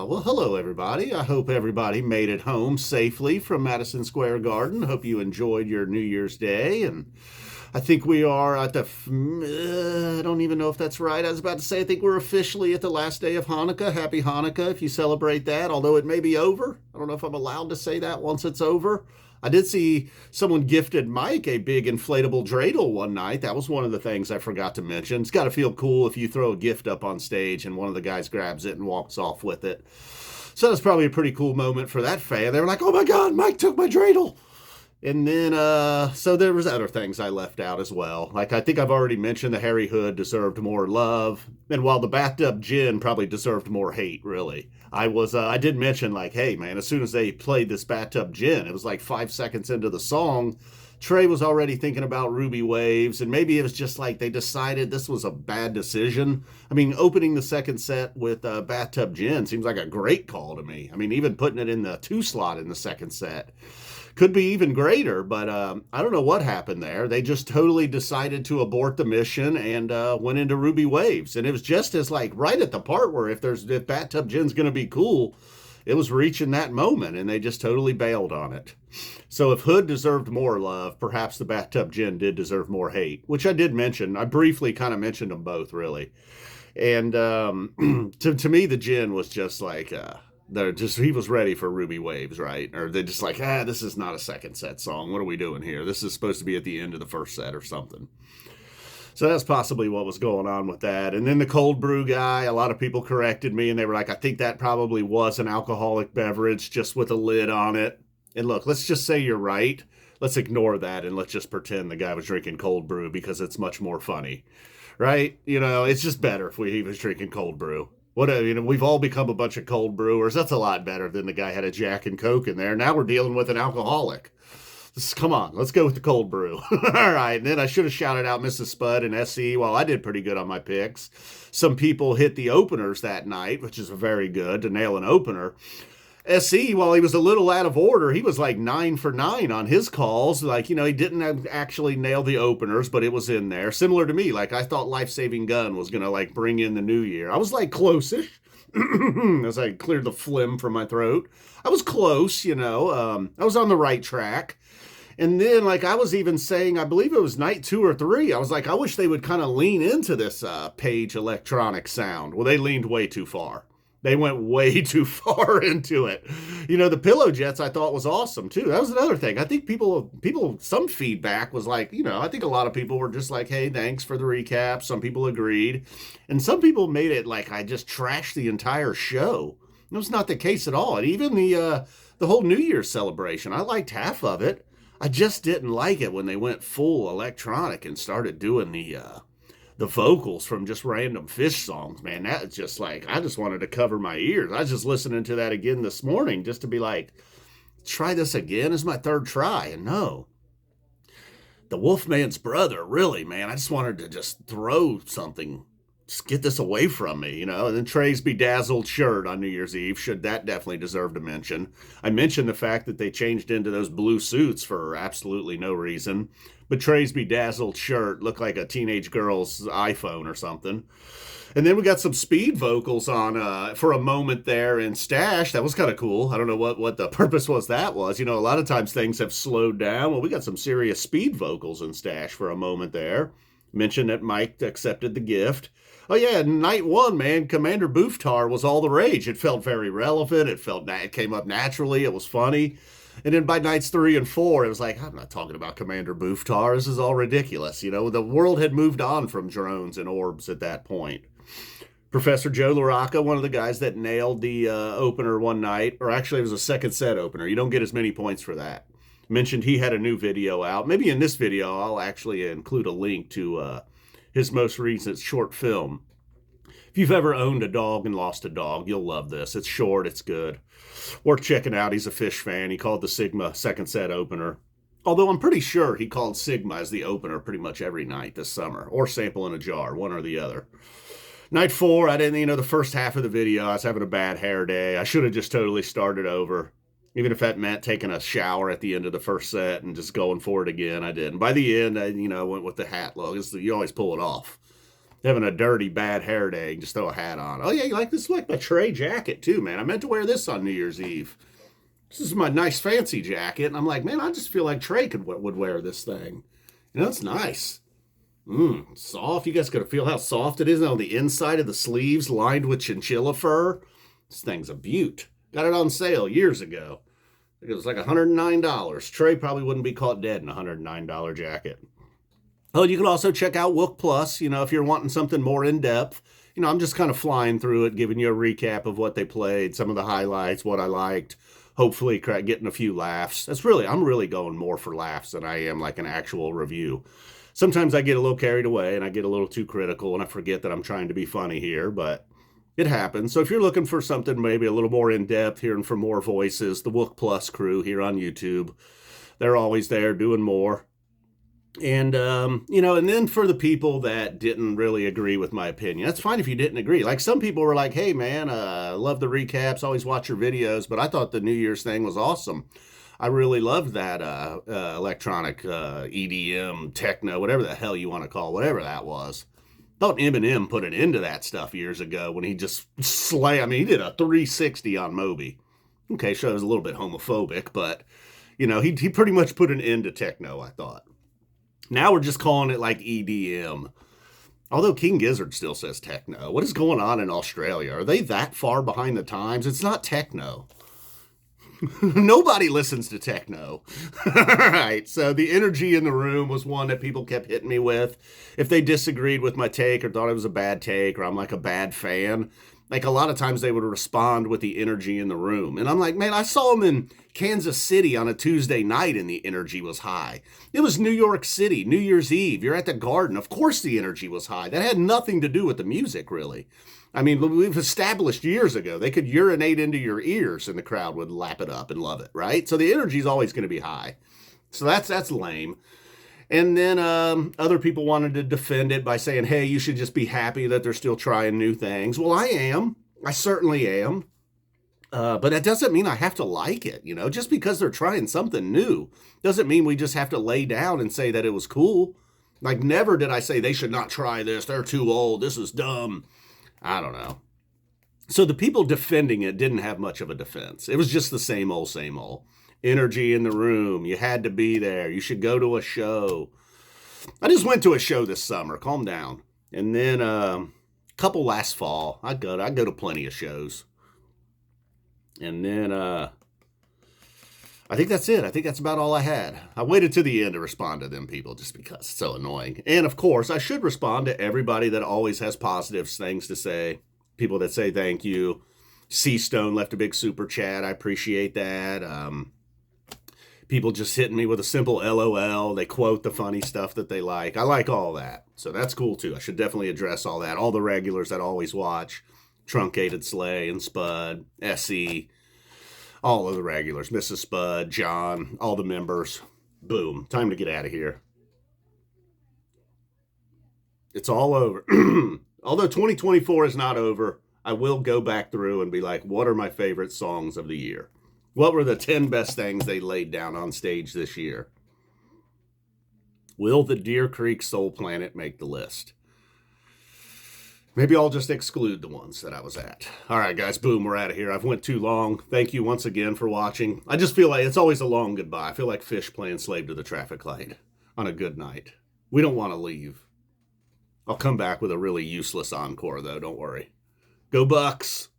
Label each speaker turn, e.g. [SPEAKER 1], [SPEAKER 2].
[SPEAKER 1] Well, hello, everybody. I hope everybody made it home safely from Madison Square Garden. Hope you enjoyed your New Year's Day. And I think we are at I don't even know if that's right. I was about to say, I think we're officially at the last day of Hanukkah. Happy Hanukkah if you celebrate that, although it may be over. I don't know if I'm allowed to say that once it's over. I did see someone gifted Mike a big inflatable dreidel one night. That was one of the things I forgot to mention. It's got to feel cool if you throw a gift up on stage and one of the guys grabs it and walks off with it. So that's probably a pretty cool moment for that fan. They were like, oh my God, Mike took my dreidel. And then, so there was other things I left out as well. Like, I think I've already mentioned the Harry Hood deserved more love. And while the bathtub gin probably deserved more hate, really. I did mention, like, hey, man, as soon as they played this bathtub gin, it was like 5 seconds into the song, Trey was already thinking about Ruby Waves, and maybe it was just like they decided this was a bad decision. I mean, opening the second set with Bathtub Gin seems like a great call to me. I mean, even putting it in the 2 slot in the second set could be even greater, but I don't know what happened there. They just totally decided to abort the mission and went into Ruby Waves, and it was just as like right at the part where if Bathtub Gin's going to be cool, it was reaching that moment, and they just totally bailed on it. So if Hood deserved more love, perhaps the Bathtub Gin did deserve more hate, which I did mention. I briefly kind of mentioned them both, really. And to me, the Gin was just like, he was ready for Ruby Waves, right? Or they're just like, this is not a second set song. What are we doing here? This is supposed to be at the end of the first set or something. So that's possibly what was going on with that. And then the cold brew guy, a lot of people corrected me and they were like, I think that probably was an alcoholic beverage just with a lid on it. And look, let's just say you're right. Let's ignore that and let's just pretend the guy was drinking cold brew because it's much more funny, right? You know, it's just better if he was drinking cold brew. We've all become a bunch of cold brewers. That's a lot better than the guy had a Jack and Coke in there. Now we're dealing with an alcoholic. Come on, let's go with the cold brew. All right, and then I should have shouted out Mrs. Spud and SE. Well, I did pretty good on my picks. Some people hit the openers that night, which is very good to nail an opener. SE, while he was a little out of order, he was like 9 for 9 on his calls. Like, he didn't actually nail the openers, but it was in there. Similar to me, like I thought Life Saving Gun was going to like bring in the new year. I was like close-ish as I cleared the phlegm from my throat. I was close, I was on the right track. And then, like, I was even saying, I believe it was night 2 or 3, I was like, I wish they would kind of lean into this Page electronic sound. Well, they leaned way too far. They went way too far into it. The Pillow Jets I thought was awesome, too. That was another thing. I think some feedback was like, I think a lot of people were just like, hey, thanks for the recap. Some people agreed. And some people made it like I just trashed the entire show. It was not the case at all. And even the whole New Year's celebration, I liked half of it. I just didn't like it when they went full electronic and started doing the vocals from just random Phish songs, man. That's just like, I just wanted to cover my ears. I was just listening to that again this morning just to be like, try this again. It's my third try. And no, the Wolfman's brother, really, man. I just wanted to just throw something. Just get this away from me, And then Trey's bedazzled shirt on New Year's Eve, that definitely deserve to mention. I mentioned the fact that they changed into those blue suits for absolutely no reason. But Trey's bedazzled shirt looked like a teenage girl's iPhone or something. And then we got some speed vocals on for a moment there in Stash. That was kind of cool. I don't know what the purpose that was. A lot of times things have slowed down. Well, we got some serious speed vocals in Stash for a moment there. Mentioned that Mike accepted the gift. Oh, yeah, night 1, man, Commander Booftar was all the rage. It felt very relevant. It came up naturally. It was funny. And then by nights 3 and 4, it was like, I'm not talking about Commander Booftar. This is all ridiculous. The world had moved on from drones and orbs at that point. Professor Joe LaRocca, one of the guys that nailed the opener one night, or actually it was a second set opener. You don't get as many points for that. Mentioned he had a new video out. Maybe in this video, I'll actually include a link to his most recent short film. If you've ever owned a dog and lost a dog, you'll love this. It's short, it's good. Worth checking out. He's a Phish fan. He called the Sigma second set opener. Although I'm pretty sure he called Sigma as the opener pretty much every night this summer. Or Sample in a Jar, one or the other. Night 4, I didn't, the first half of the video, I was having a bad hair day. I should have just totally started over. Even if that meant taking a shower at the end of the first set and just going for it again, I did. And by the end, I went with the hat look. You always pull it off. Having a dirty, bad hair day, just throw a hat on. Oh, yeah, you like this? Like my Trey jacket, too, man. I meant to wear this on New Year's Eve. This is my nice fancy jacket. And I'm like, man, I just feel like Trey would wear this thing. You know, it's nice. Soft. You guys gotta feel how soft it is on the inside of the sleeves, lined with chinchilla fur. This thing's a beaut. Got it on sale years ago. It was like $109. Trey probably wouldn't be caught dead in a $109 jacket. Oh, you can also check out Wook Plus, if you're wanting something more in depth. I'm just kind of flying through it, giving you a recap of what they played, some of the highlights, what I liked, hopefully getting a few laughs. I'm really going more for laughs than I am like an actual review. Sometimes I get a little carried away and I get a little too critical and I forget that I'm trying to be funny here, but it happens. So if you're looking for something maybe a little more in-depth, hearing from more voices, the Wook Plus crew here on YouTube, they're always there doing more. And, and then for the people that didn't really agree with my opinion, that's fine if you didn't agree. Like some people were like, hey, man, love the recaps, always watch your videos, but I thought the New Year's thing was awesome. I really loved that electronic EDM, techno, whatever the hell you want to call it, whatever that was. Thought Eminem put an end to that stuff years ago when he just he did a 360 on Moby. Okay, so it was a little bit homophobic, but, he pretty much put an end to techno, I thought. Now we're just calling it like EDM. Although King Gizzard still says techno. What is going on in Australia? Are they that far behind the times? It's not techno. Nobody listens to techno. All right, so the energy in the room was one that people kept hitting me with. If they disagreed with my take or thought it was a bad take or I'm like a bad fan, like a lot of times they would respond with the energy in the room. And I'm like, man, I saw them in Kansas City on a Tuesday night and the energy was high. It was New York City, New Year's Eve. You're at the Garden. Of course the energy was high. That had nothing to do with the music, really. I mean, we've established years ago they could urinate into your ears and the crowd would lap it up and love it, right? So the energy is always going to be high. So that's lame. And then other people wanted to defend it by saying, hey, you should just be happy that they're still trying new things. Well, I am. I certainly am. But that doesn't mean I have to like it, Just because they're trying something new doesn't mean we just have to lay down and say that it was cool. Like, never did I say they should not try this. They're too old. This is dumb. I don't know. So the people defending it didn't have much of a defense. It was just the same old, same old. Energy in the room. You had to be there. You should go to a show. I just went to a show this summer. Calm down. And then a couple last fall. I go to plenty of shows. And then I think that's it. I think that's about all I had. I waited to the end to respond to them people just because it's so annoying. And of course, I should respond to everybody that always has positive things to say. People that say thank you. C-Stone left a big super chat. I appreciate that. People just hitting me with a simple LOL. They quote the funny stuff that they like. I like all that. So that's cool too. I should definitely address all that. All the regulars that always watch. Truncated Slay and Spud, SE, all of the regulars, Mrs. Spud, John, all the members. Boom. Time to get out of here. It's all over. Although 2024 is not over, I will go back through and be like, what are my favorite songs of the year? What were the 10 best things they laid down on stage this year? Will the Deer Creek Soul Planet make the list? Maybe I'll just exclude the ones that I was at. All right, guys, boom, we're out of here. I've went too long. Thank you once again for watching. I just feel like it's always a long goodbye. I feel like Phish playing Slave to the Traffic Light on a good night. We don't want to leave. I'll come back with a really useless encore, though. Don't worry. Go Bucks!